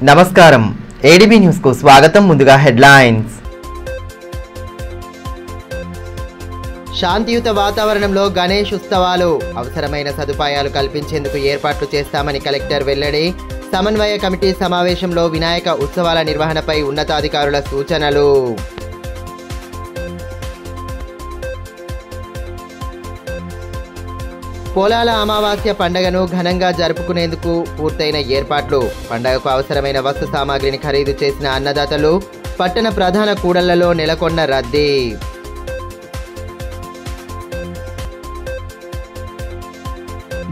నమస్కారం ADB news కు స్వాగతం. ముందుగా హెడ్లైన్స్. శాంతియుత వాతావరణంలో గణేష్ ఉత్సవాలు అవసరమైన సదుపాయాలు కల్పించేందుకు ఏర్పాట్లు చేస్తామని కలెక్టర్ వెల్లడి. సమన్వయ కమిటీ సమావేశంలో వినాయక ఉత్సవాల నిర్వహణపై ఉన్నతాధికారుల సూచనలు. పోలాల అమావాస్య పండుగను ఘనంగా జరుపుకునేందుకు పూర్తయిన ఏర్పాట్లు. పండుగకు అవసరమైన వస్తు సామాగ్రిని ఖరీదు చేసిన అన్నదాతలు. పట్టణ ప్రధాన కూడళ్లలో నెలకొన్న రద్దీ.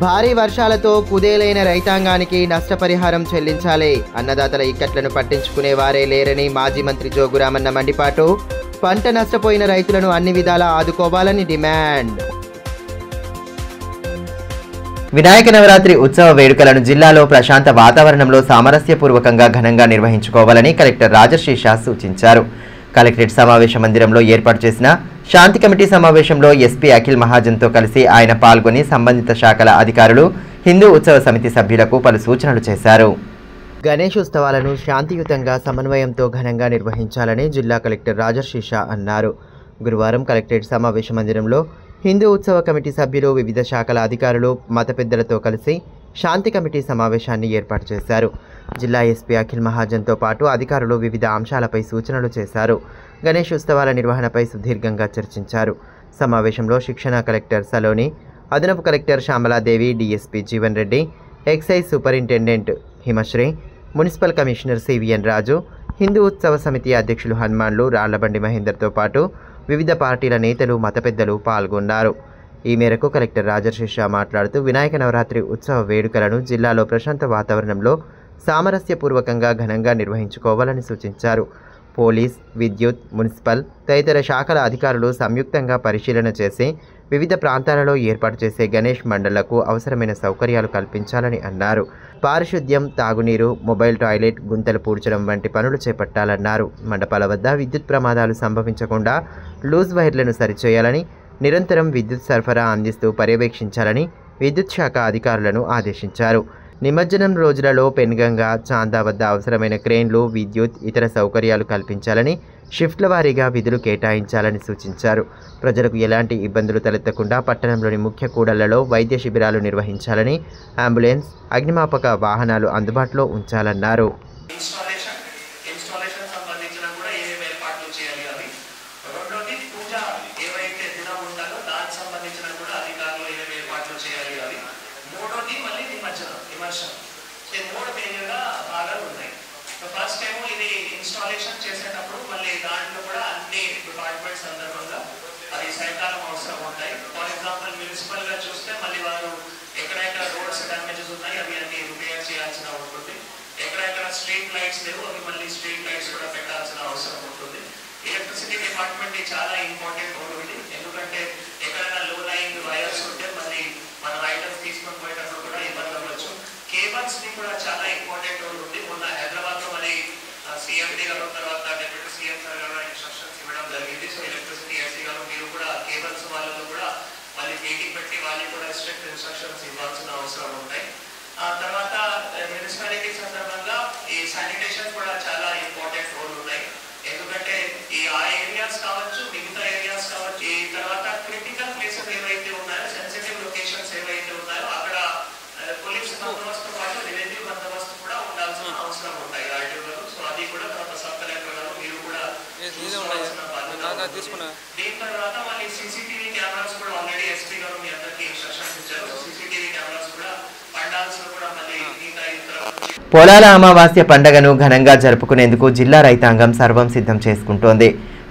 భారీ వర్షాలతో కుదేలైన రైతాంగానికి నష్టపరిహారం చెల్లించాలి. అన్నదాతల ఇక్కట్లను పట్టించుకునే వారే లేరని మాజీ మంత్రి జోగురామన్న మండిపాటు. పంట నష్టపోయిన రైతులను అన్ని విధాలా ఆదుకోవాలని డిమాండ్. వినాయక నవరాత్రి ఉత్సవ వేడుకలను జిల్లాలో ప్రశాంత వాతావరణంలో సామరస్యపూర్వకంగా ఘనంగా నిర్వహించుకోవాలని కలెక్టర్ రాజశేష సూచించారు. కలెక్టరేట్ సమావేశ మందిరంలో ఏర్పాటు చేసిన శాంతి కమిటీ సమావేశంలో ఎస్పీ అఖిల్ మహాజన్తో కలిసి ఆయన పాల్గొని సంబంధిత శాఖల అధికారులు, హిందూ ఉత్సవ సమితి సభ్యులకు పలు సూచనలు చేశారు. గణేష్ ఉత్సవాలను శాంతియుతంగా సమన్వయంతో ఘనంగా నిర్వహించాలని జిల్లా కలెక్టర్ రాజశేష అన్నారు. గురువారం కలెక్టరేట్ సమావేశ మందిరంలో హిందూ ఉత్సవ కమిటీ సభ్యులు, వివిధ శాఖల అధికారులు, మత పెద్దలతో కలిసి శాంతి కమిటీ సమావేశాన్ని ఏర్పాటు చేశారు. జిల్లా ఎస్పీ అఖిల్ మహాజన్తో పాటు అధికారులు వివిధ అంశాలపై సూచనలు చేశారు. గణేష్ ఉత్సవాల నిర్వహణపై సుదీర్ఘంగా చర్చించారు. సమావేశంలో శిక్షణ కలెక్టర్ సలోని, అదనపు collector Shyamaladevi, DSP Jeevan Reddy, excise superintendent Himasri, municipal commissioner CVN Raju, Hindu Utsava Samiti అధ్యక్షులు హనుమాన్లు, రాళ్లబండి మహేందర్తో పాటు వివిధ పార్టీల నేతలు, మత పెద్దలు పాల్గొన్నారు. ఈ మేరకు కలెక్టర్ రాజశేష మాట్లాడుతూ వినాయక నవరాత్రి ఉత్సవ వేడుకలను జిల్లాలో ప్రశాంత వాతావరణంలో సామరస్యపూర్వకంగా ఘనంగా నిర్వహించుకోవాలని సూచించారు. పోలీస్, విద్యుత్, మున్సిపల్ తదితర శాఖల అధికారులు సంయుక్తంగా పరిశీలన చేసి వివిధ ప్రాంతాలలో ఏర్పాటు చేసే గణేష్ మండళ్లకు అవసరమైన సౌకర్యాలు కల్పించాలని అన్నారు. పారిశుద్ధ్యం, తాగునీరు, మొబైల్ టాయిలెట్, గుంతలు పూడ్చడం వంటి పనులు చేపట్టాలన్నారు. మండపాల వద్ద విద్యుత్ ప్రమాదాలు సంభవించకుండా లూజ్ వైర్లను సరిచేయాలని, నిరంతరం విద్యుత్ సరఫరా అందిస్తూ పర్యవేక్షించాలని విద్యుత్ శాఖ అధికారులను ఆదేశించారు. నిమజ్జనం రోజులలో పెన్గంగా, చాందా వద్ద అవసరమైన క్రేన్లు, విద్యుత్, ఇతర సౌకర్యాలు కల్పించాలని, షిఫ్ట్ల వారీగా విధులు కేటాయించాలని సూచించారు. ప్రజలకు ఎలాంటి ఇబ్బందులు తలెత్తకుండా పట్టణంలోని ముఖ్య కూడళ్లలో వైద్య శిబిరాలు నిర్వహించాలని, అంబులెన్స్, అగ్నిమాపక వాహనాలు అందుబాటులో ఉంచాలన్నారు. ఫస్ట్ టైం ఇది ఇన్స్టాలేషన్ చేసేటప్పుడు మళ్ళీ దాంట్లో కూడా అన్ని డిపార్ట్మెంట్ సందర్భంగా అది సహకారం అవసరం ఉంటాయి. ఫర్ ఎగ్జాంపుల్ మున్సిపల్గా చూస్తే మళ్ళీ వారు ఎక్కడెక్కడ రోడ్స్ డ్యామేజెస్ ఉన్నాయి అవి అన్ని రిపేర్ చేయాల్సిన ఉంటుంది. ఎక్కడెక్కడ స్ట్రీట్ లైట్స్ లేవు అవి మళ్ళీ స్ట్రీట్ లైట్స్ కూడా పెట్టాల్సిన అవసరం ఉంటుంది. ఎలక్ట్రిసిటీ డిపార్ట్మెంట్ చాలా ఇంపార్టెంట్ రోల్ ఇది. ఎందుకంటే ఎక్కడైనా లో లైన్ వైర్స్ ఉంటే మళ్ళీ మనం ఐటమ్స్ తీసుకొని పోయేటప్పుడు కూడా ఇబ్బంది అవ్వచ్చు. కేబల్స్ ని కూడా చాలా ఇంపార్టెంట్ రోల్ ఉంది. మొన్న హైదరాబాద్ లో మళ్ళీ సిఎండి గారు తర్వాత డెప్యూటీ సీఎం సార్ గారు ఇన్స్ట్రక్షన్స్ ఇవ్వడం జరిగింది. సో ఎలక్ట్రిసిటీ ఎస్సీ గారు మీరు కూడా కేబల్స్ వాళ్ళతో కూడా మళ్ళీ మీటింగ్ పెట్టి వాళ్ళకి కూడా స్ట్రిక్ట్ ఇన్స్ట్రక్షన్స్ ఇవ్వాల్సిన అవసరం ఉంటాయి. ఆ తర్వాత మున్సిపాలిటీ సందర్భంగా ఈ శానిటేషన్ కూడా చాలా ఇంపార్టెంట్ రోల్ ఉన్నాయి. ఎందుకంటే ఆ ఏరియాస్ కావచ్చు, మిగతా ఏరియాస్ కావచ్చు, ఈ తర్వాత క్రిటికల్ ప్లేసెస్ ఏవైతే ఉన్నాయో, సెన్సిటివ్ లొకేషన్స్ ఏవైతే ఉన్నాయో అక్కడ పోలీస్ బందోబస్తు పాటు రెవెన్యూ బందోబస్తు కూడా ఉండాల్సిన అవసరం ఉంటాయి ఆర్టీఓలు. సో అది కూడా తర్వాత సబ్ కలెక్టర్ గారు మీరు కూడా చూసుకోవాల్సిన బాధ్యత. దీని తర్వాత మళ్ళీ సీసీటీవీ కెమెరాస్ కూడా ఆల్రెడీ ఎస్పీ గారు మీ అందరికీ ఇన్స్ట్రక్షన్స్ ఇచ్చారు. సీసీటీవీ కెమెరాస్ కూడా పండాల్స్ కూడా మళ్ళీ పోలాల అమావాస్య పండుగను ఘనంగా జరుపుకునేందుకు జిల్లా రైతాంగం సర్వం సిద్ధం చేసుకుంటోంది.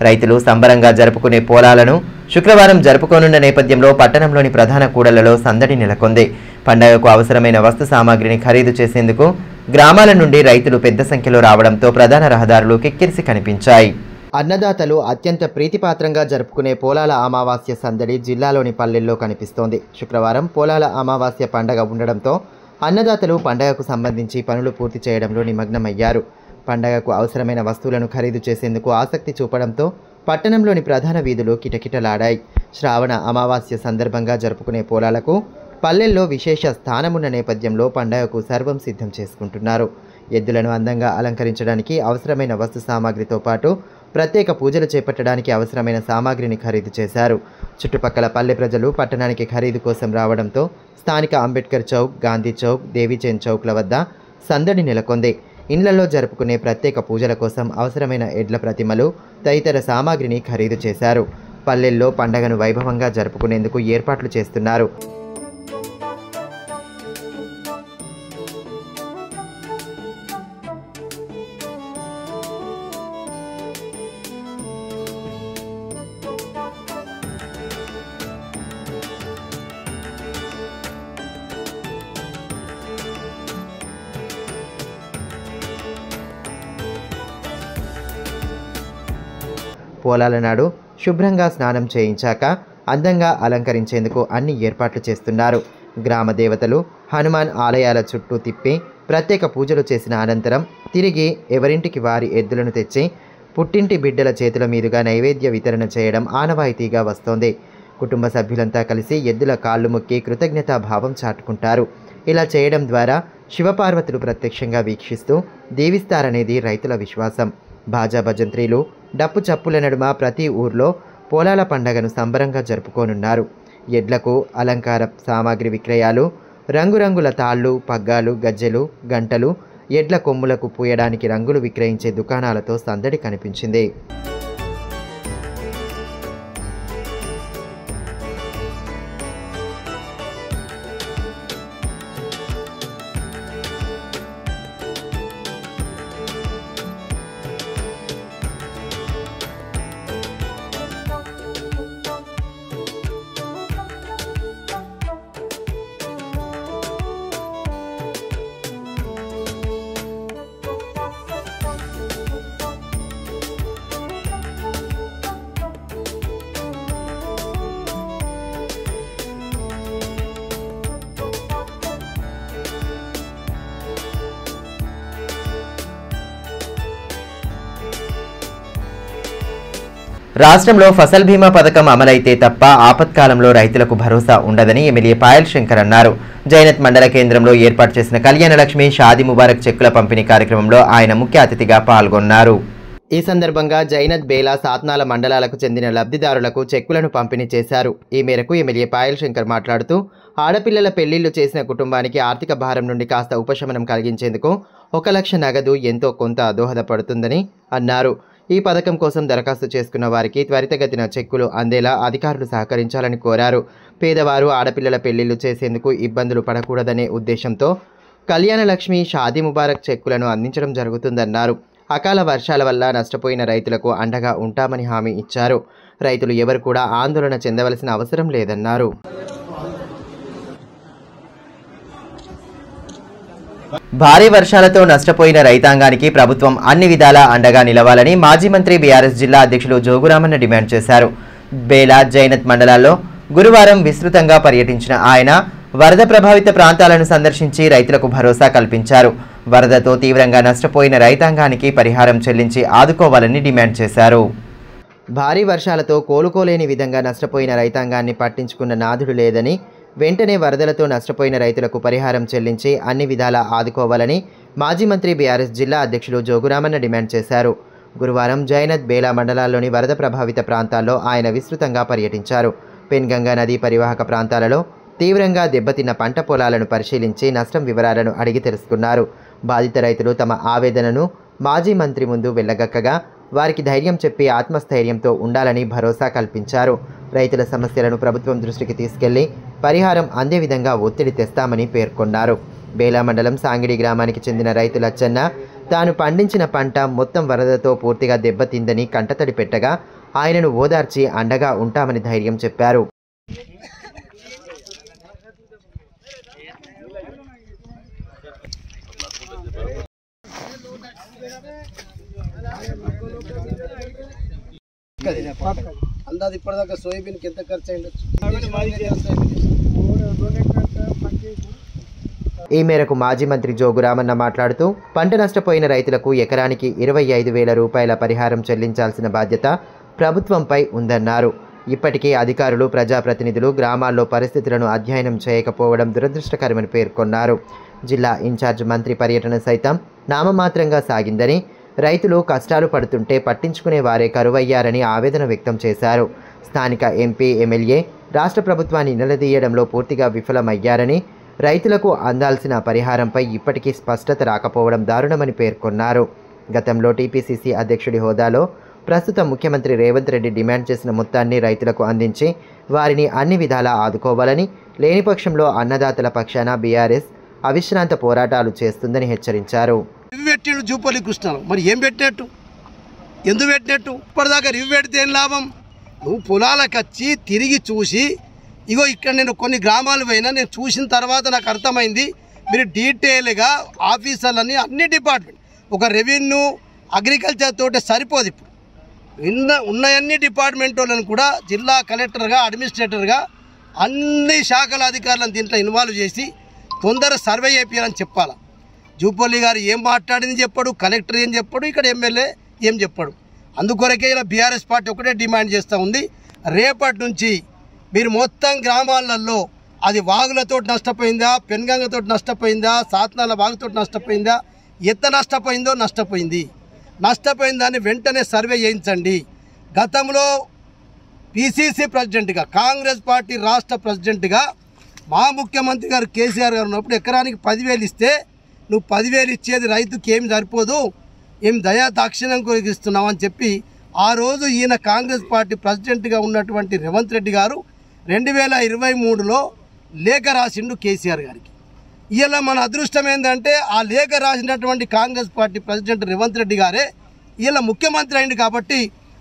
రైతులు సంబరంగా జరుపుకునే పోలాలను శుక్రవారం జరుపుకోనున్న నేపథ్యంలో పట్టణంలోని ప్రధాన కూడళ్లలో సందడి నెలకొంది. పండుగకు అవసరమైన వస్తు సామాగ్రిని ఖరీదు చేసేందుకు గ్రామాల నుండి రైతులు పెద్ద సంఖ్యలో రావడంతో ప్రధాన రహదారులు కిక్కిరిసి కనిపించాయి. అన్నదాతలు అత్యంత ప్రీతిపాత్రంగా జరుపుకునే పోలాల అమావాస్య సందడి జిల్లాలోని పల్లెల్లో కనిపిస్తోంది. శుక్రవారం పోలాల అమావాస్య పండుగ ఉండడంతో అన్నదాతలు పండుగకు సంబంధించి పనులు పూర్తి చేయడంలో నిమగ్నమయ్యారు. పండుగకు అవసరమైన వస్తువులను ఖరీదు చేసేందుకు ఆసక్తి చూపడంతో పట్టణంలోని ప్రధాన వీధులు కిటకిటలాడాయి. శ్రావణ అమావాస్య సందర్భంగా జరుపుకునే పోలాలకు పల్లెల్లో విశేష స్థానమున్న నేపథ్యంలో పండుగకు సర్వం సిద్ధం చేసుకుంటున్నారు. ఎద్దులను అందంగా అలంకరించడానికి అవసరమైన వస్తు సామాగ్రితో పాటు ప్రత్యేక పూజలు చేపట్టడానికి అవసరమైన సామాగ్రిని ఖరీదు చేశారు. చుట్టుపక్కల పల్లె ప్రజలు పట్టణానికి ఖరీదు కోసం రావడంతో స్థానిక అంబేద్కర్ చౌక్, గాంధీ చౌక్, దేవీచంద్ చౌక్ల వద్ద సందడి నెలకొంది. ఇండ్లలో జరుపుకునే ప్రత్యేక పూజల కోసం అవసరమైన ఎడ్ల ప్రతిమలు తదితర సామాగ్రిని ఖరీదు చేశారు. పల్లెల్లో పండగను వైభవంగా జరుపుకునేందుకు ఏర్పాట్లు చేస్తున్నారు. పోలాల నాడు శుభ్రంగా స్నానం చేయించాక అందంగా అలంకరించేందుకు అన్ని ఏర్పాట్లు చేస్తున్నారు. గ్రామ దేవతలు హనుమాన్ ఆలయాల చుట్టూ తిప్పి ప్రత్యేక పూజలు చేసిన అనంతరం తిరిగి ఎవరింటికి వారి ఎద్దులను తెచ్చి పుట్టింటి బిడ్డల చేతుల మీదుగా నైవేద్య వితరణ చేయడం ఆనవాయితీగా వస్తోంది. కుటుంబ సభ్యులంతా కలిసి ఎద్దుల కాళ్ళు మొక్కి కృతజ్ఞతా భావం చాటుకుంటారు. ఇలా చేయడం ద్వారా శివపార్వతులు ప్రత్యక్షంగా వీక్షిస్తూ దీవిస్తారనేది రైతుల విశ్వాసం. బాజా భజంత్రీలు, డప్పు చప్పుల నడుమ ప్రతి ఊర్లో పోలాల పండగను సంబరంగా జరుపుకోనున్నారు. ఎడ్లకు అలంకార సామాగ్రి విక్రయాలు, రంగురంగుల తాళ్ళు, పగ్గాలు, గజ్జెలు, గంటలు, ఎడ్ల కొమ్ములకు పూయడానికి రంగులు విక్రయించే దుకాణాలతో సందడి కనిపించింది. రాష్ట్రంలో ఫసల్ బీమా పథకం అమలైతే తప్ప ఆపత్కాలంలో రైతులకు భరోసా ఉండదని ఎమ్మెల్యే పాయల్ శంకర్ అన్నారు. జైనత్ మండల కేంద్రంలో ఏర్పాటు చేసిన కళ్యాణ లక్ష్మి షాదీ ముబారక్ చెక్కుల పంపిణీ కార్యక్రమంలో ఆయన ముఖ్య అతిథిగా పాల్గొన్నారు. ఈ సందర్భంగా జైనత్, బేలా, సాత్నాల మండలాలకు చెందిన లబ్ధిదారులకు చెక్కులను పంపిణీ చేశారు. ఈ మేరకు ఎమ్మెల్యే పాయల్ శంకర్ మాట్లాడుతూ ఆడపిల్లల పెళ్లిళ్లు చేసిన కుటుంబానికి ఆర్థిక భారం నుండి కాస్త ఉపశమనం కలిగించేందుకు 1 లక్ష నగదు ఎంతో కొంత దోహదపడుతుందని అన్నారు. ఈ పథకం కోసం దరఖాస్తు చేసుకున్న వారికి త్వరితగతిన చెక్కులు అందేలా అధికారులు సహకరించాలని కోరారు. పేదవారు ఆడపిల్లల పెళ్లిళ్లు చేసేందుకు ఇబ్బందులు పడకూడదనే ఉద్దేశంతో కళ్యాణ లక్ష్మి షాదీ ముబారక్ చెక్కులను అందించడం జరుగుతుందన్నారు. అకాల వర్షాల వల్ల నష్టపోయిన రైతులకు అండగా ఉంటామని హామీ ఇచ్చారు. రైతులు ఎవరు కూడా ఆందోళన చెందవలసిన అవసరం లేదన్నారు. భారీ వర్షాలతో నష్టపోయిన రైతాంగానికి ప్రభుత్వం అన్ని విధాలా అండగా నిలవాలని మాజీ మంత్రి బీఆర్ఎస్ జిల్లా అధ్యక్షులు జోగురామన్న డిమాండ్ చేశారు. బేలా, జైనత్ మండలాల్లో గురువారం విస్తృతంగా పర్యటించిన ఆయన వరద ప్రభావిత ప్రాంతాలను సందర్శించి రైతులకు భరోసా కల్పించారు. వరదతో తీవ్రంగా నష్టపోయిన రైతాంగానికి పరిహారం చెల్లించి ఆదుకోవాలని డిమాండ్ చేశారు. భారీ వర్షాలతో కోలుకోలేని విధంగా నష్టపోయిన రైతాంగాన్ని పట్టించుకున్న నాథుడు లేదని, వెంటనే వరదలతో నష్టపోయిన రైతులకు పరిహారం చెల్లించి అన్ని విధాలా ఆదుకోవాలని మాజీ మంత్రి బీఆర్ఎస్ జిల్లా అధ్యక్షులు జోగురామన్న డిమాండ్ చేశారు. గురువారం జైనత్, బేలా మండలాల్లోని వరద ప్రభావిత ప్రాంతాల్లో ఆయన విస్తృతంగా పర్యటించారు. పెన్గంగా నదీ పరివాహక ప్రాంతాలలో తీవ్రంగా దెబ్బతిన్న పంట పొలాలను పరిశీలించి నష్టం వివరాలను అడిగి తెలుసుకున్నారు. బాధిత రైతులు తమ ఆవేదనను మాజీ మంత్రి ముందు వెళ్ళగక్కగా వారికి ధైర్యం చెప్పి ఆత్మస్థైర్యంతో ఉండాలని భరోసా కల్పించారు. రైతుల సమస్యలను ప్రభుత్వం దృష్టికి తీసుకెళ్లి పరిహారం అందే విధంగా ఒత్తిడి తెస్తామని పేర్కొన్నారు. బేలా మండలం సాంగిడి గ్రామానికి చెందిన రైతు లచ్చన్న తాను పండించిన పంట మొత్తం వరదతో పూర్తిగా దెబ్బతిందని కంటతడి పెట్టగా ఆయనను ఓదార్చి అండగా ఉంటామని ధైర్యం చెప్పారు. అందాది ఇప్పటిదాకా సోయాబీన్కి ఎంత ఖర్చు అయ్యిండొచ్చు? ఈ మేరకు మాజీ మంత్రి జోగురామన్న మాట్లాడుతూ పంట నష్టపోయిన రైతులకు ఎకరానికి 25,000 రూపాయల పరిహారం చెల్లించాల్సిన బాధ్యత ప్రభుత్వంపై ఉందన్నారు. ఇప్పటికీ అధికారులు ప్రజాప్రతినిధులు గ్రామాల్లో పరిస్థితులను అధ్యయనం చేయకపోవడం దురదృష్టకరమని పేర్కొన్నారు. జిల్లా ఇన్ఛార్జ్ మంత్రి పర్యటన సైతం నామమాత్రంగా సాగిందని, రైతులు కష్టాలు పడుతుంటే పట్టించుకునే వారే కరువయ్యారని ఆవేదన వ్యక్తం చేశారు. స్థానిక ఎంపీ, ఎమ్మెల్యే రాష్ట్ర ప్రభుత్వాన్ని నిలదీయడంలో పూర్తిగా విఫలమయ్యారని, రైతులకు అందాల్సిన పరిహారంపై ఇప్పటికీ స్పష్టత రాకపోవడం దారుణమని పేర్కొన్నారు. గతంలో టీపీసీసీ అధ్యక్షుడి హోదాలో ప్రస్తుత ముఖ్యమంత్రి రేవంత్ రెడ్డి డిమాండ్ చేసిన మొత్తాన్ని రైతులకు అందించి వారిని అన్ని విధాలా ఆదుకోవాలని, లేని పక్షంలో అన్నదాతల పక్షాన బీఆర్ఎస్ అవిశ్రాంత పోరాటాలు చేస్తుందని హెచ్చరించారు. రివ్యూ పెట్టిండు జూపల్లి కృష్ణారావు, మరి ఏం పెట్టినట్టు, ఎందుకు పెట్టినట్టు? ఇప్పటిదాకా రివ్యూ పెడితే ఏం లాభం? నువ్వు పొలాలకు వచ్చి తిరిగి చూసి, ఇగో ఇక్కడ నేను కొన్ని గ్రామాలు పోయినా, నేను చూసిన తర్వాత నాకు అర్థమైంది, మీరు డీటెయిల్గా ఆఫీసర్లని అన్ని డిపార్ట్మెంట్, ఒక రెవెన్యూ అగ్రికల్చర్ తోటే సరిపోదు. ఇప్పుడు ఉన్నాయన్ని డిపార్ట్మెంట్ వాళ్ళని కూడా జిల్లా కలెక్టర్గా, అడ్మినిస్ట్రేటర్గా అన్ని శాఖల అధికారులను దీంట్లో ఇన్వాల్వ్ చేసి తొందర సర్వే చేయాలని చెప్పాలి. జూపల్లి గారు ఏం మాట్లాడింది చెప్పాడు, కలెక్టర్ ఏం చెప్పాడు, ఇక్కడ ఎమ్మెల్యే ఏం చెప్పాడు. అందుకొరకే ఇలా బీఆర్ఎస్ పార్టీ ఒకటే డిమాండ్ చేస్తూ ఉంది, రేపటి నుంచి మీరు మొత్తం గ్రామాలలో అది వాగులతో నష్టపోయిందా, పెన్గంగతో నష్టపోయిందా, సాత్నాల వాగుతో నష్టపోయిందా, ఎంత నష్టపోయిందో నష్టపోయిన దాన్ని వెంటనే సర్వే చేయించండి. గతంలో పిసిసి ప్రెసిడెంట్గా, కాంగ్రెస్ పార్టీ రాష్ట్ర ప్రెసిడెంట్గా మా ముఖ్యమంత్రి గారు కేసీఆర్ గారు ఉన్నప్పుడు ఎకరానికి 10,000 ఇస్తే, నువ్వు 10,000 ఇచ్చేది రైతుకి ఏం సరిపోదు, ఏం దయా దాక్షిణ్యం కొరిగిస్తున్నావు అని చెప్పి ఆ రోజు ఈయన కాంగ్రెస్ పార్టీ ప్రెసిడెంట్గా ఉన్నటువంటి రేవంత్ రెడ్డి గారు 2023లో లేఖ రాసిండు కేసీఆర్ గారికి. ఇలా మన అదృష్టం ఏంటంటే ఆ లేఖ రాసినటువంటి కాంగ్రెస్ పార్టీ ప్రెసిడెంట్ రేవంత్ రెడ్డి గారే ఇలా ముఖ్యమంత్రి అయిండు. కాబట్టి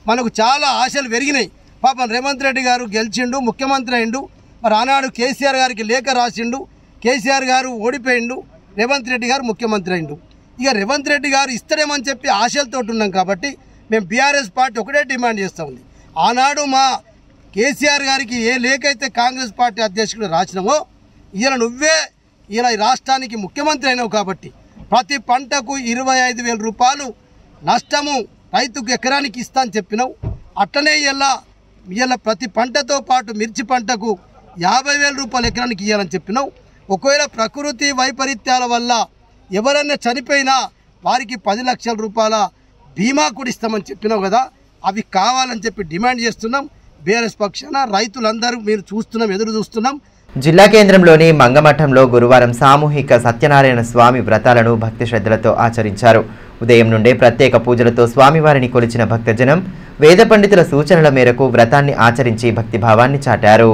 మనకు చాలా ఆశలు పెరిగినాయి. పాపం రేవంత్ రెడ్డి గారు గెలిచిండు, ముఖ్యమంత్రి అయిండు. మరి ఆనాడు కేసీఆర్ గారికి లేఖ రాసిండు, కేసీఆర్ గారు ఓడిపోయిండు, రేవంత్ రెడ్డి గారు ముఖ్యమంత్రి అయిండు. ఇక రేవంత్ రెడ్డి గారు ఇస్తారేమని చెప్పి ఆశలతో ఉన్నాం. కాబట్టి మేము బీఆర్ఎస్ పార్టీ ఒకటే డిమాండ్ చేస్తూ ఉంది, ఆనాడు మా కేసీఆర్ గారికి ఏ లేఖ అయితే కాంగ్రెస్ పార్టీ అధ్యక్షుడు రాసినామో, ఇలా నువ్వే ఇలా ఈ రాష్ట్రానికి ముఖ్యమంత్రి అయినావు కాబట్టి ప్రతి పంటకు 25,000 రూపాయలు నష్టము రైతుకు ఎకరానికి ఇస్తా అని చెప్పినావు. అట్లనే ఇలా ప్రతి పంటతో పాటు మిర్చి పంటకు 50,000 రూపాయలు ఎకరానికి ఇవ్వాలని చెప్పినావు. ఒకవేళ ప్రకృతి వైపరీత్యాల వల్ల ఎవరైనా చనిపోయినా వారికి 10 లక్షల రూపాయల బీమా కూడా ఇస్తామని చెప్పినావు కదా, అవి కావాలని చెప్పి డిమాండ్ చేస్తున్నాం. బీఆర్ఎస్ పక్షాన రైతులందరూ మీరు చూస్తున్నాం, ఎదురు చూస్తున్నాం. జిల్లా కేంద్రంలోని మంగమఠంలో గురువారం సామూహిక సత్యనారాయణ స్వామి వ్రతాలను భక్తి శ్రద్ధలతో ఆచరించారు. ఉదయం నుండే ప్రత్యేక పూజలతో స్వామివారిని కొలిచిన భక్తజనం వేద పండితుల సూచనల మేరకు వ్రతాన్ని ఆచరించి భక్తిభావాన్ని చాటారు.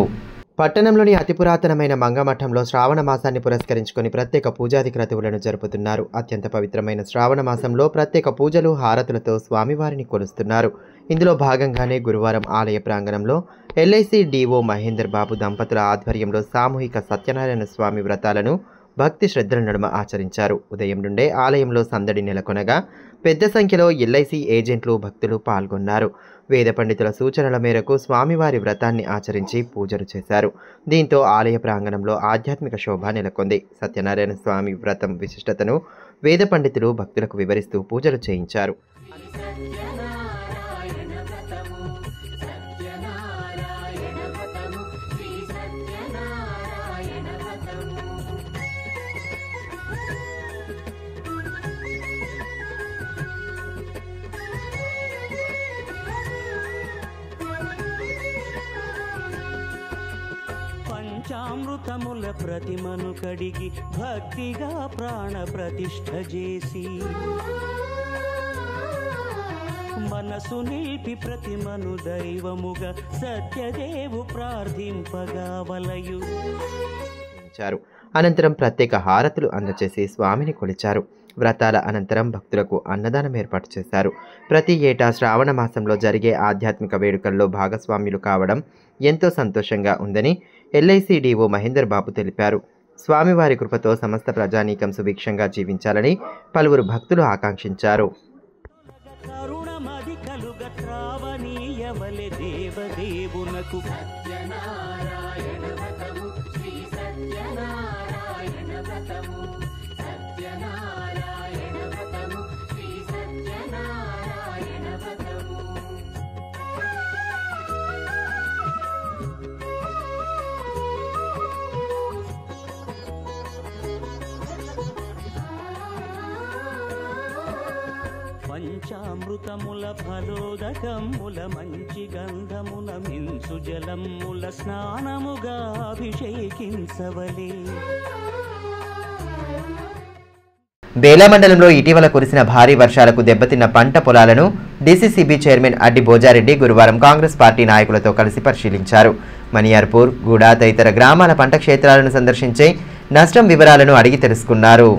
పట్టణంలోని అతి పురాతనమైన మంగమఠంలో శ్రావణ మాసాన్ని పురస్కరించుకొని ప్రత్యేక పూజాది క్రతువులను జరుపుతున్నారు. అత్యంత పవిత్రమైన శ్రావణ మాసంలో ప్రత్యేక పూజలు, హారతులతో స్వామివారిని కొలుస్తున్నారు. ఇందులో భాగంగానే గురువారం ఆలయ ప్రాంగణంలో ఎల్ఐసి డిఓ మహేందర్ బాబు దంపతుల ఆధ్వర్యంలో సామూహిక సత్యనారాయణ స్వామి వ్రతాలను భక్తి శ్రద్ధల నడుమ ఆచరించారు. ఉదయం నుండే ఆలయంలో సందడి నెలకొనగా పెద్ద సంఖ్యలో ఎల్ఐసి ఏజెంట్లు, భక్తులు పాల్గొన్నారు. వేద పండితుల సూచనల మేరకు స్వామివారి వ్రతాన్ని ఆచరించి పూజలు చేశారు. దీంతో ఆలయ ప్రాంగణంలో ఆధ్యాత్మిక శోభ నెలకొంది. సత్యనారాయణ స్వామి వ్రతం విశిష్టతను వేద పండితులు భక్తులకు వివరిస్తూ పూజలు చేయించారు. పంచామృతముల ప్రతిమను కడిగి భక్తిగా ప్రాణ ప్రతిష్ఠ చేసి మనసు నిలిపి ప్రతిమను దైవముగా సత్యదేవు ప్రార్థింపగా వలయు. అనంతరం ప్రత్యేక హారతులు అందచేసి స్వామిని కొలిచారు. వ్రతాల అనంతరం భక్తులకు అన్నదానం ఏర్పాటు చేశారు. ప్రతి ఏటా శ్రావణ మాసంలో జరిగే ఆధ్యాత్మిక వేడుకల్లో భాగస్వామ్యులు కావడం ఎంతో సంతోషంగా ఉందని ఎల్ఐసి డిఓ మహేందర్ బాబు తెలిపారు. స్వామివారి కృపతో సమస్త ప్రజానీకం సుభిక్షంగా జీవించాలని పలువురు భక్తులు ఆకాంక్షించారు. అమృతముల ఫలోదకముల మంచి గంధమున మించు జలముల స్నానముగా అభిషేకించవలే. బేలా మండలంలో ఇటీవల కురిసిన భారీ వర్షాలకు దెబ్బతిన్న పంట పొలాలను డీసీసీబీ చైర్మన్ అడ్డి భోజారెడ్డి గురువారం కాంగ్రెస్ పార్టీ నాయకులతో కలిసి పరిశీలించారు. మనియార్పూర్, గూడా తదితర గ్రామాల పంట క్షేత్రాలను సందర్శించి నష్టం వివరాలను అడిగి తెలుసుకున్నారు.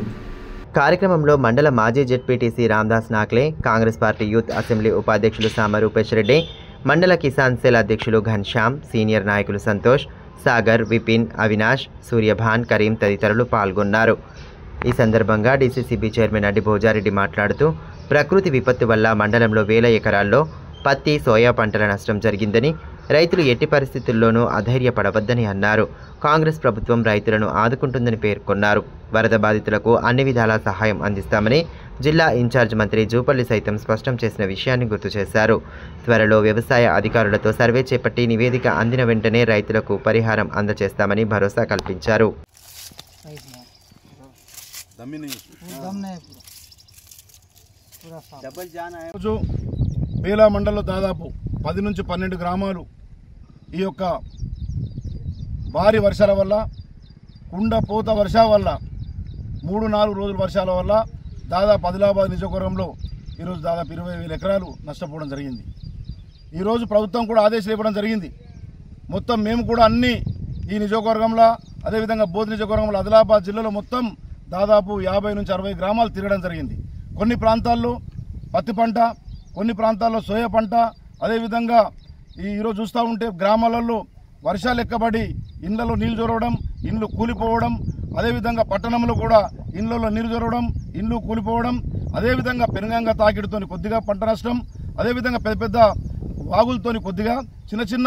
కార్యక్రమంలో మండల మాజీ ZPTC Ramdas Nakle, Congress party youth assembly ఉపాధ్యక్షులు సామ రూపేష్ రెడ్డి, మండల కిసాన్ సెల్ అధ్యక్షులు ఘన్శ్యామ్, సీనియర్ నాయకులు సంతోష్, సాగర్, విపిన్, అవినాష్, సూర్యభాన్, కరీం తదితరులు పాల్గొన్నారు. ఈ సందర్భంగా డీసీసీబీ చైర్మన్ అడ్డి భోజారెడ్డి మాట్లాడుతూ ప్రకృతి విపత్తు వల్ల మండలంలో వేల ఎకరాల్లో పత్తి, సోయా పంటల నష్టం జరిగిందని, రైతులు ఎట్టి పరిస్థితుల్లోనూ అధైర్యపడవద్దని అన్నారు. కాంగ్రెస్ ప్రభుత్వం రైతులను ఆదుకుంటుందని పేర్కొన్నారు. వరద బాధితులకు అన్ని విధాలా సహాయం అందిస్తామని జిల్లా ఇన్ఛార్జ్ మంత్రి జూపల్లి సైతం స్పష్టం చేసిన విషయాన్ని గుర్తు చేశారు. త్వరలో వ్యవసాయ అధికారులతో సర్వే చేపట్టి నివేదిక అందిన వెంటనే రైతులకు పరిహారం అందజేస్తామని భరోసా కల్పించారు. బేలా మండలంలో దాదాపు 10 నుంచి 12 గ్రామాలు ఈ యొక్క భారీ వర్షాల వల్ల, కుండపోత వర్షాల వల్ల, 3-4 రోజుల వర్షాల వల్ల దాదాపు ఆదిలాబాద్ నియోజకవర్గంలో ఈరోజు దాదాపు 20,000 ఎకరాలు నష్టపోవడం జరిగింది. ఈరోజు ప్రభుత్వం కూడా ఆదేశాలు ఇవ్వడం జరిగింది. మొత్తం మేము కూడా అన్ని ఈ నియోజకవర్గంలో, అదేవిధంగా బోధ్ నియోజకవర్గంలో, ఆదిలాబాద్ జిల్లాలో మొత్తం దాదాపు 50 నుంచి 60 గ్రామాలు తిరగడం జరిగింది. కొన్ని ప్రాంతాల్లో పత్తి పంట, కొన్ని ప్రాంతాల్లో సోయా పంట, అదేవిధంగా ఈరోజు చూస్తూ ఉంటే గ్రామాలలో వర్షాలు ఎక్కబడి ఇండ్లలో నీళ్లు జొరవడం, ఇండ్లు కూలిపోవడం, అదేవిధంగా పట్టణంలో కూడా ఇండ్లలో నీళ్లు జొరవడం, ఇండ్లు కూలిపోవడం, అదేవిధంగా పెనుగంగ తాకిడితోని కొద్దిగా పంట నష్టం, అదేవిధంగా పెద్ద పెద్ద వాగులతోని కొద్దిగా, చిన్న చిన్న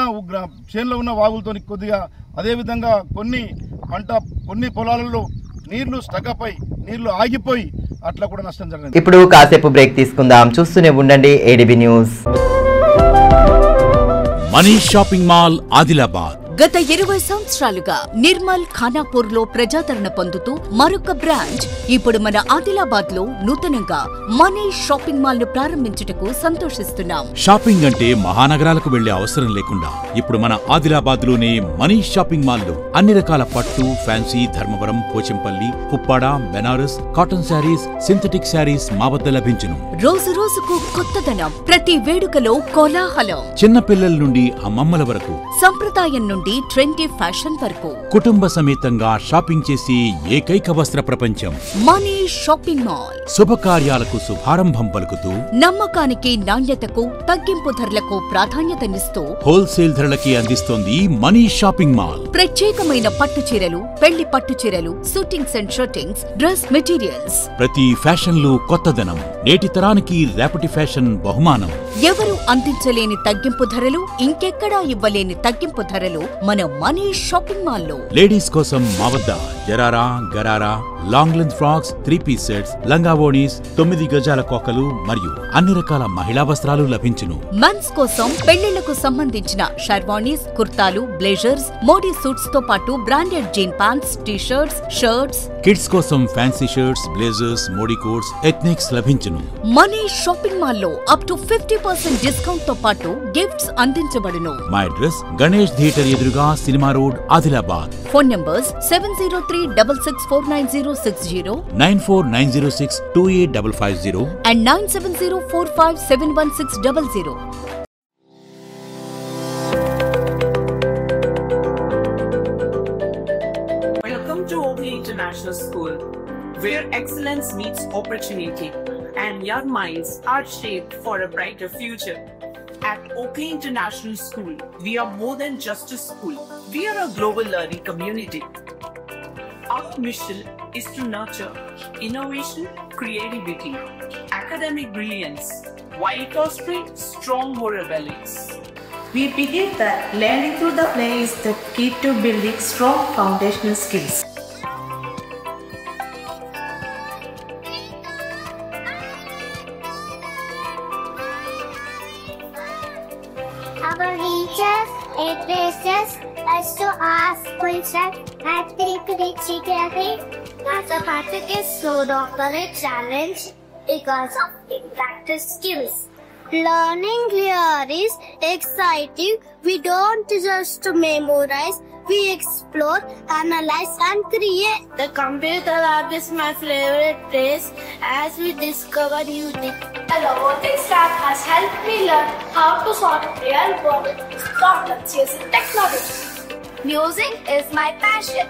చేనులో ఉన్న వాగులతోని కొద్దిగా, అదేవిధంగా కొన్ని పొలాలలో నీళ్లు స్టకప్ అయి, నీళ్లు ఆగిపోయి అట్లా కూడా నష్టం జరిగింది. ఇప్పుడు కాసేపు బ్రేక్ తీసుకుందాం. చూస్తూనే ఉండండి ADB news. Manish shopping mall Adilabad గత 20 సంవత్సరాలుగా నిర్మల్, ఖానాపూర్ లో ప్రజాదరణ పొందుతూ మరొక బ్రాంచ్ ఇప్పుడు మన ఆదిలాబాద్ లో నూతనంగా మనీష్ షాపింగ్ మాల్ ను ప్రారంభించుటకు సంతోషిస్తున్నాం. షాపింగ్ అంటే మహానగరాలకు వెళ్లే అవసరం లేకుండా ఇప్పుడు మన ఆదిలాబాద్ లోనే మనీష్ షాపింగ్ మాల్ లో అన్ని రకాల పట్టు, fancy, Dharmavaram, Pochampally, Puppada, Banaras, cotton saris, synthetic saris మా వద్ద లభించును. రోజు రోజుకు కొత్తదనం, ప్రతి వేడుకలో కోలాహలం. చిన్న పిల్లల నుండి అమ్మమ్మల వరకు, సంప్రదాయం నుండి ట్రెండీ ఫ్యాషన్ వరకు కుటుంబ సమేతంగా షాపింగ్ చేసి ఏకైక వస్త్ర ప్రపంచం మనీష్ షాపింగ్ మాల్. శుభకార్యాలకు శుభారంభం పలుకుతూ, నమ్మకానికి, నాణ్యతకు, తగ్గింపు ధరలకు ప్రాధాన్యతనిస్తూ హోల్సేల్ ధరలకి అందిస్తోంది మనీష్ షాపింగ్ మాల్. ప్రత్యేకమైన పట్టు చీరలు, పెళ్లి పట్టు చీరలు, shootings and shirtings, dress materials. ప్రతి ఫ్యాషన్ లో కొత్తదనం, నేటి తరానికి రేపటి ఫ్యాషన్ బహుమానం. ఎవరు అందించలేని తగ్గింపు ధరలు, ఇంకెక్కడా ఇవ్వలేని తగ్గింపు ధరలు మన మనీష్ షాపింగ్ మాల్ లో. లేడీస్ కోసం మా వద్ద జరారా, gharara, long length frocks, 3-piece sets, లంగావోణీస్, 9 గజాల కోకలు మరియు అన్ని రకాల మహిళా వస్త్రాలు లభించును. మెన్స్ కోసం పెళ్లిళ్లకు సంబంధించిన షర్వాణీస్, కుర్తాలు, బ్లేజర్స్, మోడీ సూట్స్ తో పాటు branded jean pants, t-shirts, shirts. Kids కోసం fancy shirts, blazers, Modi coats, ethnics లభించును. మనీష్ షాపింగ్ మాల్ లో అప్ టు 50% డిస్కౌంట్ తో పాటు గిఫ్ట్స్ అందించబడును. మా అడ్రస్ గణేష్ థియేటర్ ఎదురుగా, cinema road, Adilabad. Phone numbers 703-6649-060, 9490628550 and 9704571600. Welcome to Oakley International School, where excellence meets opportunity and young minds are shaped for a brighter future. At Oakley International School, we are more than just a school. We are a global learning community. Our mission is to nurture innovation, creativity, academic brilliance, while fostering strong moral values. We believe that learning through the play is the key to building strong foundational skills. Our teachers encourage us to ask questions and think critically. The practice is so dominant challenge because of practice skills. Learning here is exciting. We don't just memorize, we explore, analyze and create. The computer lab is my favorite place as we discover new things. The robotics lab has helped me learn how to solve real world problems using technology. Music is my passion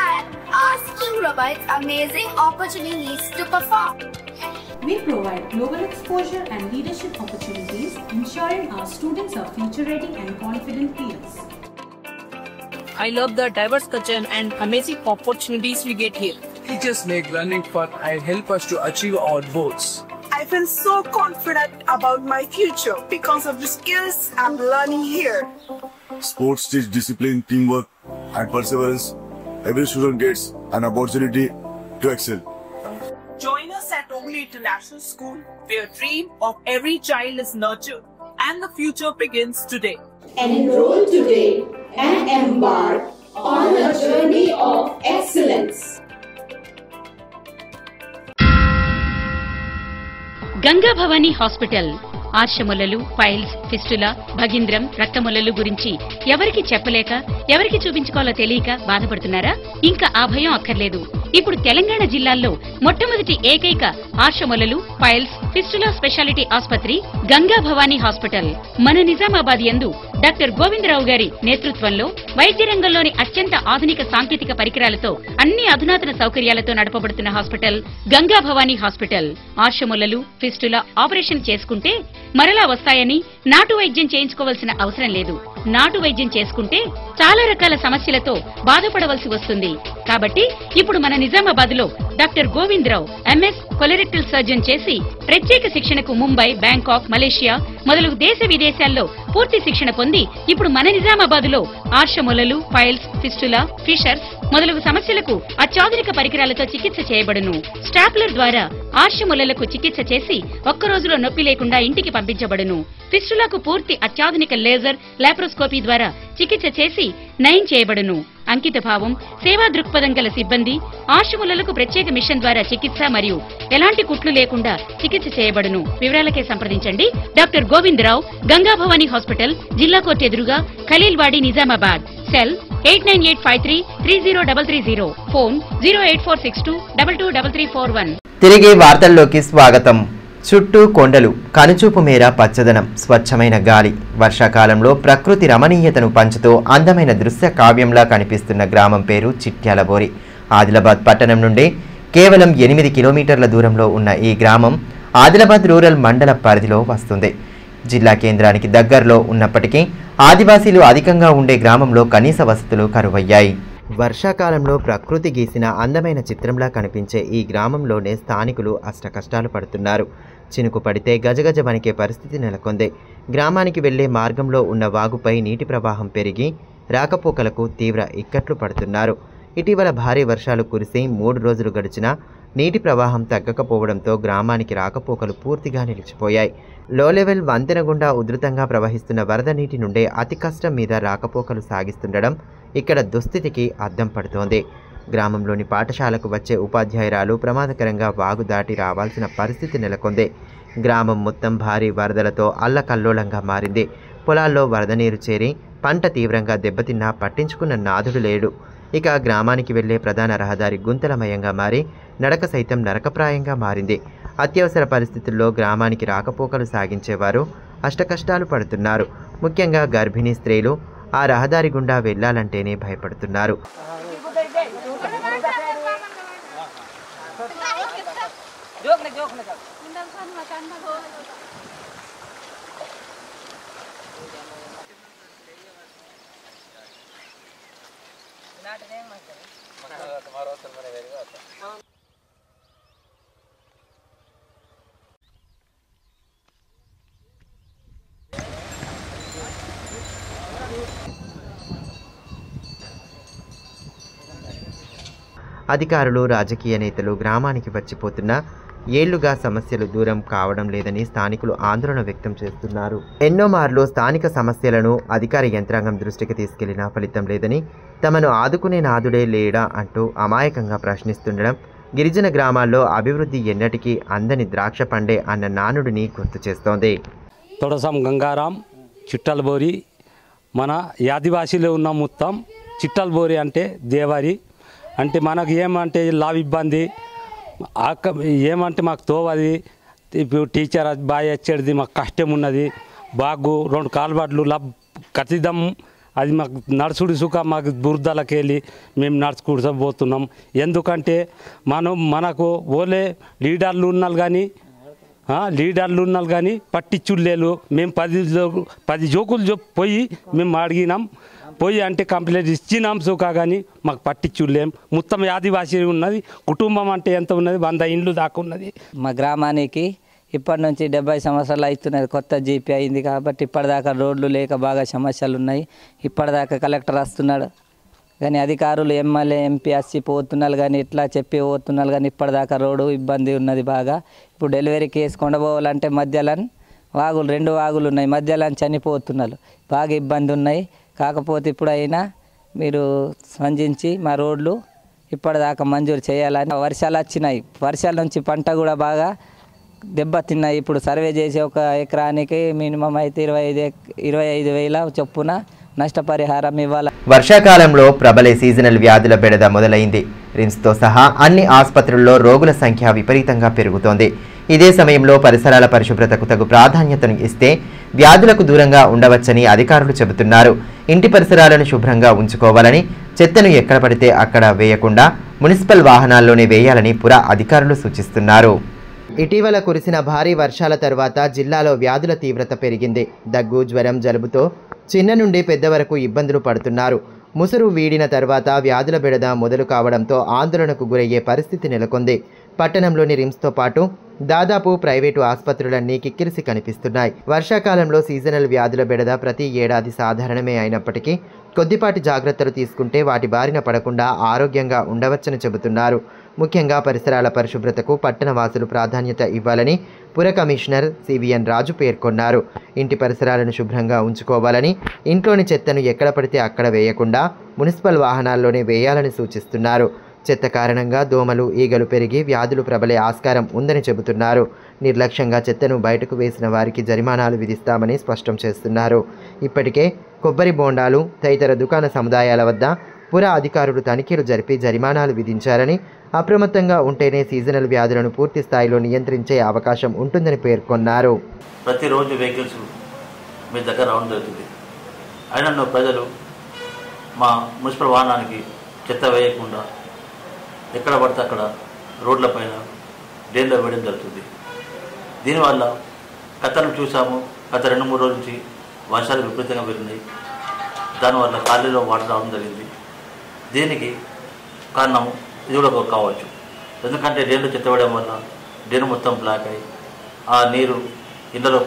and our school provides amazing opportunities to perform. We provide global exposure and leadership opportunities, ensuring our students are future-ready and confident peers. I love the diverse culture and amazing opportunities we get here. Teachers make learning fun and help us to achieve our goals. I feel so confident about my future because of the skills I'm learning here. Sports teach discipline, teamwork, and perseverance. Every student gets an opportunity to excel. Join us at Oakley International School, where dream of every child is nurtured and the future begins today. Enroll today and embark on a journey of excellence. Ganga Bhavani hospital ఆశ్రములలు, piles, fistula, భగింద్రం, రక్తములలు గురించి ఎవరికి చెప్పలేక ఎవరికి చూపించుకోవాలో తెలియక బాధపడుతున్నారా? ఇంకా ఆ భయం అక్కర్లేదు. ఇప్పుడు తెలంగాణ జిల్లాల్లో మొట్టమొదటి ఏకైక ఆశ్రములలు, పైల్స్, ఫిస్టులా స్పెషాలిటీ ఆసుపత్రి గంగా భవానీ హాస్పిటల్ మన నిజామాబాద్ యందు డాక్టర్ గోవిందరావు గారి నేతృత్వంలో వైద్య రంగంలోని అత్యంత ఆధునిక సాంకేతిక పరికరాలతో అన్ని అధునాతన సౌకర్యాలతో నడపబడుతున్న హాస్పిటల్ గంగా భవానీ హాస్పిటల్. ఆశ్రములలు, ఫిస్టులా ఆపరేషన్ చేసుకుంటే మరలా వస్తాయని నాటు వైద్యం చేయించుకోవాల్సిన అవసరం లేదు. నాటు వైద్యం చేసుకుంటే చాలా రకాల సమస్యలతో బాధపడవలసి వస్తుంది. కాబట్టి ఇప్పుడు మన నిజామాబాద్ లో doctor Govindarao MS colorectal surgeon చేసి ప్రత్యేక శిక్షణకు ముంబై, బ్యాంకాక్, మలేషియా మొదలగు దేశ విదేశాల్లో పూర్తి శిక్షణ పొంది ఇప్పుడు మన నిజామాబాద్ లో ఆర్షములలు, పైల్స్, ఫిస్టులా, ఫిషర్స్ మొదలగు సమస్యలకు అత్యాధునిక పరికరాలతో చికిత్స చేయబడును. స్టాప్లర్ ద్వారా ఆర్షములలకు చికిత్స చేసి ఒక్క రోజులో నొప్పి లేకుండా ఇంటికి పంపించబడును. ఫిస్టులకు పూర్తి అత్యాధునిక లేజర్, లాప్రోస్కోపీ ద్వారా చికిత్స చేసి నయం చేయబడును. అంకిత భావం, సేవా దృక్పథం గల సిబ్బంది, ఆశ్రములకు ప్రత్యేక మిషన్ ద్వారా చికిత్స మరియు ఎలాంటి కుట్లు లేకుండా చికిత్స చేయబడును. వివరాలకే సంప్రదించండి డాక్టర్ గోవిందరావు, గంగా భవానీ హాస్పిటల్, జిల్లా కోర్టు ఎదురుగా, ఖలీల్వాడి, నిజామాబాద్. Cell 8985330330, phone 08462223341. తిరిగి వార్తల్లోకి స్వాగతం. చుట్టూ కొండలు, కనుచూపు మేర పచ్చదనం, స్వచ్ఛమైన గాలి, వర్షాకాలంలో ప్రకృతి రమణీయతను పంచుతూ అందమైన దృశ్య కావ్యంలా కనిపిస్తున్న గ్రామం పేరు చిట్యాలబోరి. ఆదిలాబాద్ పట్టణం నుండి కేవలం 8 కిలోమీటర్ల దూరంలో ఉన్న ఈ గ్రామం ఆదిలాబాద్ రూరల్ మండల పరిధిలో వస్తుంది. జిల్లా కేంద్రానికి దగ్గరలో ఉన్నప్పటికీ ఆదివాసీలు అధికంగా ఉండే గ్రామంలో కనీస వసతులు కరువయ్యాయి. వర్షాకాలంలో ప్రకృతి గీసిన అందమైన చిత్రంలా కనిపించే ఈ గ్రామంలోనే స్థానికులు అష్టకష్టాలు పడుతున్నారు. చినుకు పడితే గజగజ వణికే పరిస్థితి నెలకొంది. గ్రామానికి వెళ్లే మార్గంలో ఉన్న వాగుపై నీటి ప్రవాహం పెరిగి రాకపోకలకు తీవ్ర ఇక్కట్లు పడుతున్నారు. ఇటీవల భారీ వర్షాలు కురిసి 3 రోజులు గడిచినా నీటి ప్రవాహం తగ్గకపోవడంతో గ్రామానికి రాకపోకలు పూర్తిగా నిలిచిపోయాయి. లో లెవెల్ వంతెన గుండా ఉధృతంగా ప్రవహిస్తున్న వరద నీటి నుండే అతి కష్టం మీద రాకపోకలు సాగిస్తుండడం ఇక్కడ దుస్థితికి అద్దం పడుతోంది. గ్రామంలోని పాఠశాలకు వచ్చే ఉపాధ్యాయురాలు ప్రమాదకరంగా వాగు దాటి రావాల్సిన పరిస్థితి నెలకొంది. గ్రామం మొత్తం భారీ వరదలతో అల్లకల్లోలంగా మారింది. పొలాల్లో వరద నీరు చేరి పంట తీవ్రంగా దెబ్బతిన్నా పట్టించుకున్న నాథుడు లేడు. ఇక గ్రామానికి వెళ్లే ప్రధాన రహదారి గుంతలమయంగా మారి నడక సైతం నరకప్రాయంగా మారింది. అత్యవసర పరిస్థితుల్లో గ్రామానికి రాకపోకలు సాగించేవారు అష్టకష్టాలు పడుతున్నారు. ముఖ్యంగా గర్భిణీ స్త్రీలు ఆ రహదారి గుండా వెళ్లాలంటేనే భయపడుతున్నారు. అధికారులు, రాజకీయ నేతలు గ్రామానికి వచ్చిపోతున్నా ఏళ్లుగా సమస్యలు దూరం కావడం లేదని స్థానికులు ఆందోళన వ్యక్తం చేస్తున్నారు. ఎన్నో మార్లు స్థానిక సమస్యలను అధికార యంత్రాంగం దృష్టికి తీసుకెళ్లినా ఫలితం లేదని, తమను ఆదుకునే నాదుడే లేడా అంటూ అమాయకంగా ప్రశ్నిస్తుండడం గిరిజన గ్రామాల్లో అభివృద్ధి ఎన్నటికీ అందని ద్రాక్ష పండే అన్న నానుడిని గుర్తు చేస్తోంది. తొడసం గంగారాం చిట్టల్బోరి. మన ఆదివాసీలో ఉన్న మొత్తం చిట్టల్బోరి అంటే దేవారి. అంటే మనకు ఏమంటే లావ్ ఇబ్బంది ఏమంటే మాకు తోవది ఇప్పుడు టీచర్ బాగా వచ్చేది మాకు కష్టం ఉన్నది. బాగు 2 కాలువట్లు ఖచ్చితం అది మాకు నడుచుడు సుఖ మాకు బురదలకు వెళ్ళి మేము నడుచుకుంటూ ఎందుకంటే మనకు ఓలే లీడర్లు ఉన్నారు కానీ పట్టించులేరు. మేము 10 జోకులు పోయి మేము అడిగినాం. పోయి అంటే కంప్లైంట్ ఇచ్చినాం సుఖ కానీ మాకు పట్టించులేం. మొత్తం ఆదివాసీ ఉన్నది. కుటుంబం అంటే ఎంత ఉన్నది 100 ఇండ్లు దాకా ఉన్నది. మా గ్రామానికి ఇప్పటి నుంచి 70 సంవత్సరాలు అవుతున్నది. కొత్త జీపీ అయింది కాబట్టి ఇప్పటిదాకా రోడ్లు లేక బాగా సమస్యలు ఉన్నాయి. ఇప్పటిదాకా కలెక్టర్ వస్తున్నాడు కానీ అధికారులు ఎమ్మెల్యే ఎంపీ వచ్చి పోతున్నారు కానీ ఇట్లా చెప్పి పోతున్నారు కానీ ఇప్పటిదాకా రోడ్డు ఇబ్బంది ఉన్నది బాగా. ఇప్పుడు డెలివరీ కేసు కొండపోవాలంటే మధ్యలో వాగులు 2 వాగులు ఉన్నాయి. మధ్యలో చనిపోతున్నారు. బాగా ఇబ్బంది ఉన్నాయి. కాకపోతే ఇప్పుడైనా మీరు స్పందించి మా రోడ్లు ఇప్పటిదాకా మంజూరు చేయాలని. వర్షాలు వచ్చినాయి. వర్షాల నుంచి పంట కూడా బాగా దెబ్బతిన్నాయి. ఇప్పుడు సర్వే చేసి ఒక ఎకరానికి మినిమం అయితే 25,000 చొప్పున నష్టపరిహారం ఇవ్వాలి. వర్షాకాలంలో ప్రబలే సీజనల్ వ్యాధుల బెడద మొదలైంది. రిమ్స్తో సహా అన్ని ఆసుపత్రుల్లో రోగుల సంఖ్య విపరీతంగా పెరుగుతోంది. ఇదే సమయంలో పరిసరాల పరిశుభ్రతకు తగు ప్రాధాన్యతను ఇస్తే వ్యాధులకు దూరంగా ఉండవచ్చని అధికారులు చెబుతున్నారు. ఇంటి పరిసరాలను శుభ్రంగా ఉంచుకోవాలని, చెత్తను ఎక్కడ పడితే అక్కడ వేయకుండా మున్సిపల్ వాహనాల్లోనే వేయాలని పుర అధికారులు సూచిస్తున్నారు. ఇటీవల కురిసిన భారీ వర్షాల తర్వాత జిల్లాలో వ్యాధుల తీవ్రత పెరిగింది. దగ్గు, జ్వరం, జలుబుతో చిన్న నుండి పెద్ద వరకు ఇబ్బందులు పడుతున్నారు. ముసురు వీడిన తర్వాత వ్యాధుల బెడద మొదలు కావడంతో ఆందోళనకు గురయ్యే పరిస్థితి నెలకొంది. పట్టణంలోని రిమ్స్తో పాటు దాదాపు ప్రైవేటు ఆసుపత్రులన్నీ కిక్కిరిసి కనిపిస్తున్నాయి. వర్షాకాలంలో సీజనల్ వ్యాధుల బెడద ప్రతి ఏడాది సాధారణమే అయినప్పటికీ కొద్దిపాటి జాగ్రత్తలు తీసుకుంటే వాటి బారిన పడకుండా ఆరోగ్యంగా ఉండవచ్చని చెబుతున్నారు. ముఖ్యంగా పరిసరాల పరిశుభ్రతకు పట్టణవాసులు ప్రాధాన్యత ఇవ్వాలని పుర కమిషనర్ సివిఎన్ రాజు పేర్కొన్నారు. ఇంటి పరిసరాలను శుభ్రంగా ఉంచుకోవాలని, ఇంట్లోని చెత్తను ఎక్కడ పడితే అక్కడ వేయకుండా మున్సిపల్ వాహనాల్లోనే వేయాలని సూచిస్తున్నారు. చెత్త కారణంగా దోమలు, ఈగలు పెరిగి వ్యాధులు ప్రబలే ఆస్కారం ఉందని చెబుతున్నారు. నిర్లక్ష్యంగా చెత్తను బయటకు వేసిన వారికి జరిమానాలు విధిస్తామని స్పష్టం చేస్తున్నారు. ఇప్పటికే కొబ్బరి బోండాలు తదితర దుకాణ సముదాయాల వద్ద పుర అధికారులు తనిఖీలు జరిపి జరిమానాలు విధించారని, అప్రమత్తంగా ఉంటేనే సీజనల్ వ్యాధులను పూర్తి స్థాయిలో నియంత్రించే అవకాశం ఉంటుందని పేర్కొన్నారు. ప్రతిరోజు వెహికల్స్ మీ దగ్గర రావడం జరుగుతుంది. అయినా ప్రజలు మా మున్సిపల్ వాహనానికి చెత్త వేయకుండా ఎక్కడ పడితే అక్కడ రోడ్లపైన డ్రైన్లో వేయడం జరుగుతుంది. దీనివల్ల గతంలో చూసాము, గత 2-3 రోజుల నుంచి వర్షాలు విపరీతంగా పెరిగినాయి. దానివల్ల ఖాళీలో వాటర్ రావడం జరిగింది. దీనికి కారణం ఇది కూడా కావచ్చు. ఎందుకంటే డ్రైన్లో చెత్త వేయడం వల్ల డ్రైన్ మొత్తం బ్లాక్ అయ్యి ఆ నీరు ఇళ్లలో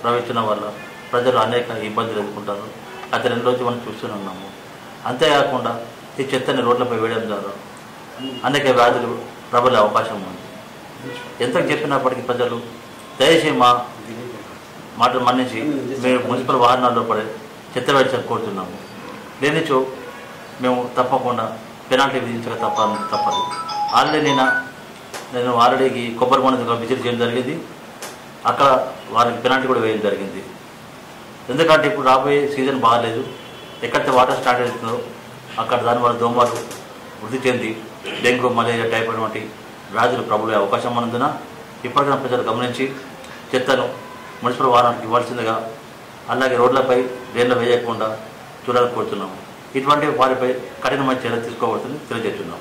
ప్రవహించడం వల్ల ప్రజలు అనేక ఇబ్బందులు ఎదుర్కొంటారు. గత 2 రోజులు మనం చూస్తూనే ఉన్నాము. అంతేకాకుండా ఈ చెత్తని రోడ్లపై వేయడం ద్వారా అనేక వ్యాధులు ప్రబలే అవకాశం ఉంది. ఎంత చెప్పినప్పటికీ ప్రజలు దయచేసి మా మాటలు మన్నించి మేము మున్సిపల్ వాహనాల్లో పడే చెత్త వేయించని కోరుతున్నాము. లేనిచో మేము తప్పకుండా పెనాల్టీ విధించక తప్పదు. నేను ఆల్రెడీ కొబ్బరి బోండా విజిట్ చేయడం జరిగింది. అక్కడ వారికి పెనాల్టీ కూడా వేయడం జరిగింది. ఎందుకంటే ఇప్పుడు రాబోయే సీజన్ బాగాలేదు. ఎక్కడైతే వాటర్ స్టార్ట్ అవుతుందో అక్కడ దానివల్ల దోమలు వృద్ధి చెంది డెంగ్యూ, మలేరియా, టైఫాయిడ్ వంటి వ్యాధులు ప్రబలే అవకాశం ఉన్నందున ఇప్పటికైనా ప్రజలు గమనించి చెత్తను మున్సిపల్ వాహనానికి ఇవ్వాల్సిందిగా, అలాగే రోడ్లపై డ్రైన్లు వేయకుండా చూడాలని కోరుతున్నాము. ఇటువంటి వారిపై కఠినమైన చర్యలు తీసుకోవచ్చని తెలియజేస్తున్నాం.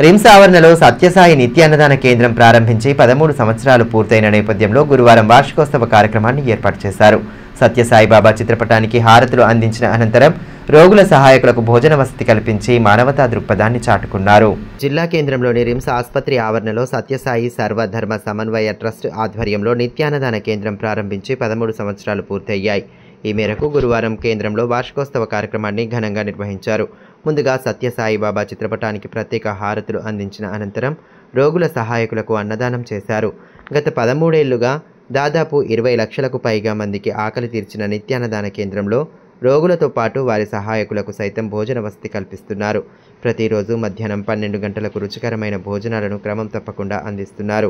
రిమ్స్ ఆవరణలో సత్యసాయి నిత్యాన్నదాన కేంద్రం ప్రారంభించి 13 సంవత్సరాలు పూర్తయిన నేపథ్యంలో గురువారం వార్షికోత్సవ కార్యక్రమాన్ని ఏర్పాటు చేశారు. సత్యసాయి బాబా చిత్రపటానికి హారతులు అందించిన అనంతరం రోగుల సహాయకులకు భోజన వసతి కల్పించి మానవతా దృక్పథాన్ని చాటుకున్నారు. జిల్లా కేంద్రంలోని రిమ్స్ ఆసుపత్రి ఆవరణలో సత్యసాయి సర్వధర్మ సమన్వయ ట్రస్ట్ ఆధ్వర్యంలో నిత్యాన్నదాన కేంద్రం ప్రారంభించి 13 సంవత్సరాలు పూర్తయ్యాయి. ఈ మేరకు గురువారం కేంద్రంలో వార్షికోత్సవ కార్యక్రమాన్ని ఘనంగా నిర్వహించారు. ముందుగా సత్యసాయి బాబా చిత్రపటానికి ప్రత్యేక హారతులు అందించిన అనంతరం రోగుల సహాయకులకు అన్నదానం చేశారు. గత 13 ఏళ్లుగా దాదాపు 20 లక్షలకు పైగా మందికి ఆకలి తీర్చిన నిత్యాన్నదాన కేంద్రంలో రోగులతో పాటు వారి సహాయకులకు సైతం భోజన వసతి కల్పిస్తున్నారు. ప్రతిరోజు మధ్యాహ్నం 12 గంటలకు రుచికరమైన భోజనాలను క్రమం తప్పకుండా అందిస్తున్నారు.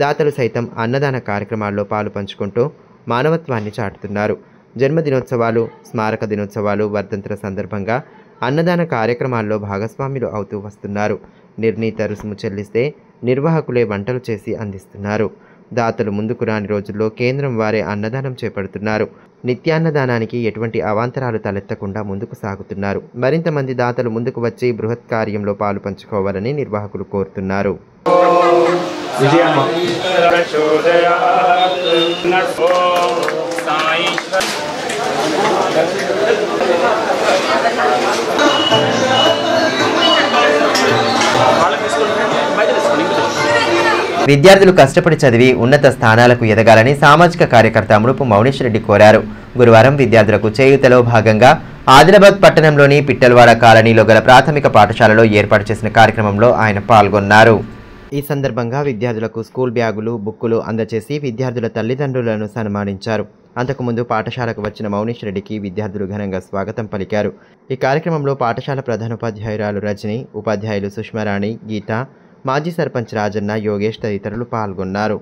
దాతలు సైతం అన్నదాన కార్యక్రమాల్లో పాలు పంచుకుంటూ మానవత్వాన్ని చాటుతున్నారు. జన్మదినోత్సవాలు, స్మారక దినోత్సవాలు, వర్ధంతుల సందర్భంగా అన్నదాన కార్యక్రమాల్లో భాగస్వాములు అవుతూ వస్తున్నారు. నిర్ణీత రుసుము చెల్లిస్తే నిర్వాహకులే వంటలు చేసి అందిస్తున్నారు. దాతలు ముందుకు రాని రోజుల్లో కేంద్రం వారే అన్నదానం చేపడుతున్నారు. నిత్యాన్నదానానికి ఎటువంటి అవాంతరాలు తలెత్తకుండా ముందుకు సాగుతున్నారు. మరింత మంది దాతలు ముందుకు వచ్చి బృహత్ కార్యంలో పాలు పంచుకోవాలని నిర్వాహకులు కోరుతున్నారు. విద్యార్థులు కష్టపడి చదివి ఉన్నత స్థానాలకు ఎదగాలని సామాజిక కార్యకర్త మునుపు మౌనేష్ రెడ్డి కోరారు. గురువారం విద్యార్థులకు చేయూతలో భాగంగా ఆదిలాబాద్ పట్టణంలోని పిట్టల్వాడ కాలనీలో గల ప్రాథమిక పాఠశాలలో ఏర్పాటు చేసిన కార్యక్రమంలో ఆయన పాల్గొన్నారు. ఈ సందర్భంగా విద్యార్థులకు స్కూల్ బ్యాగులు, బుక్కులు అందజేసి విద్యార్థుల తల్లిదండ్రులను సన్మానించారు. అంతకుముందు పాఠశాలకు వచ్చిన మౌనేష్ రెడ్డికి విద్యార్థులు ఘనంగా స్వాగతం పలికారు. ఈ కార్యక్రమంలో పాఠశాల ప్రధానోపాధ్యాయురాలు రజని, ఉపాధ్యాయులు సుష్మారాణి, గీత, మాజీ సర్పంచ్ రాజన్న, యోగేష్ తదితరులు పాల్గొన్నారు.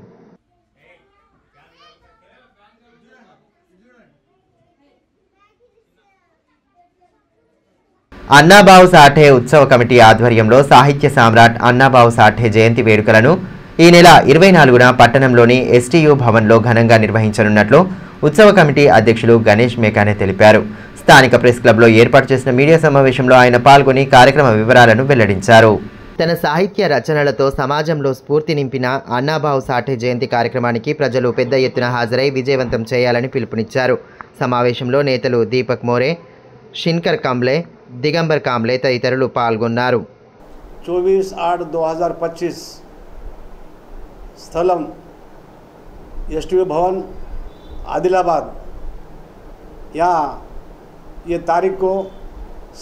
అన్నాబావు సాఠే ఉత్సవ కమిటీ ఆధ్వర్యంలో సాహిత్య సామ్రాట్ అన్నాబావు సాఠే జయంతి వేడుకలను ఈ నెల 24న పట్టణంలోని ఎస్టీయూ భవన్లో ఘనంగా నిర్వహించనున్నట్లు ఉత్సవ కమిటీ అధ్యక్షులు గణేష్ మేకానే తెలిపారు. స్థానిక ప్రెస్ క్లబ్లో ఏర్పాటు చేసిన మీడియా సమావేశంలో ఆయన పాల్గొని కార్యక్రమ వివరాలను వెల్లడించారు. తన సాహిత్య రచనలతో సమాజంలో స్ఫూర్తి నింపిన అన్నాబావు సాఠే జయంతి కార్యక్రమానికి ప్రజలు పెద్ద ఎత్తున హాజరై విజయవంతం చేయాలని పిలుపునిచ్చారు. సమావేశంలో నేతలు దీపక్ మోరే, షిన్కర్ కాంబ్లే, దిగంబర్ కాంబ్లే తదితరులు పాల్గొన్నారు. 24/8/2025 స్థలం एसटीयू भवन आदिलाबाद। यहाँ ये तारीख को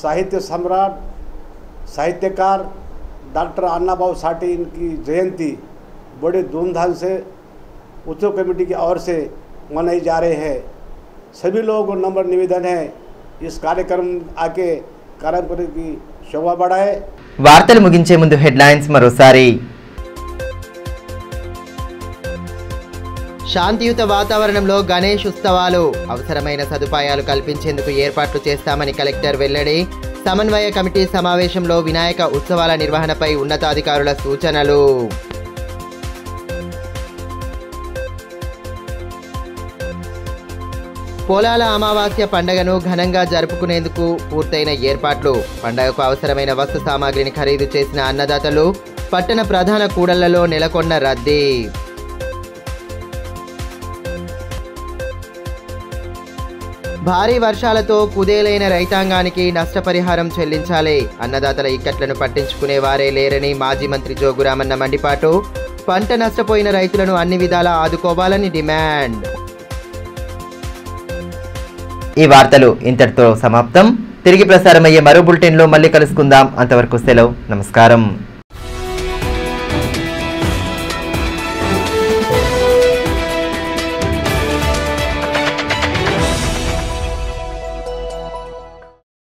साहित्य सम्राट साहित्यकार डॉक्टर अन्नाबाऊ साठे इनकी जयंती बड़े धूमधाम से उत्सव कमेटी की ओर से मनाई जा रही है। सभी लोगों को नम्र निवेदन है इस कार्यक्रम आके कार्यक्रम की शोभा बढ़ाए। వార్తలు ముగించే ముందు హెడ్లైన్స్ మరోసారి. శాంతియుత వాతావరణంలో గణేష్ ఉత్సవాలు, అవసరమైన సదుపాయాలు కల్పించేందుకు ఏర్పాట్లు చేస్తామని కలెక్టర్ వెల్లడి. సమన్వయ కమిటీ సమావేశంలో వినాయక ఉత్సవాల నిర్వహణపై ఉన్నతాధికారుల సూచనలు. పోలాల అమావాస్య పండుగను ఘనంగా జరుపుకునేందుకు పూర్తయిన ఏర్పాట్లు. పండుగకు అవసరమైన వస్తు సామాగ్రిని ఖరీదు చేసిన అన్నదాతలు. పట్టణ ప్రధాన కూడళ్లలో నెలకొన్న రద్దీ. భారీ వర్షాలతో కుదేలైన రైతాంగానికి నష్టపరిహారం చెల్లించాలి. అన్నదాతల ఇక్కట్లను పట్టించుకునే వారే లేరని మాజీ మంత్రి జోగురామన్న మండిపాటు. పంట నష్టపోయిన రైతులను అన్ని విధాలా ఆదుకోవాలని డిమాండ్. ఈ వార్తలు ఇంతటితో సమాప్తం. తిరిగి ప్రసారమయ్యే మరో బులెటిన్లో మళ్ళీ కలుసుకుందాం. అంతవరకు సెలవు. నమస్కారం.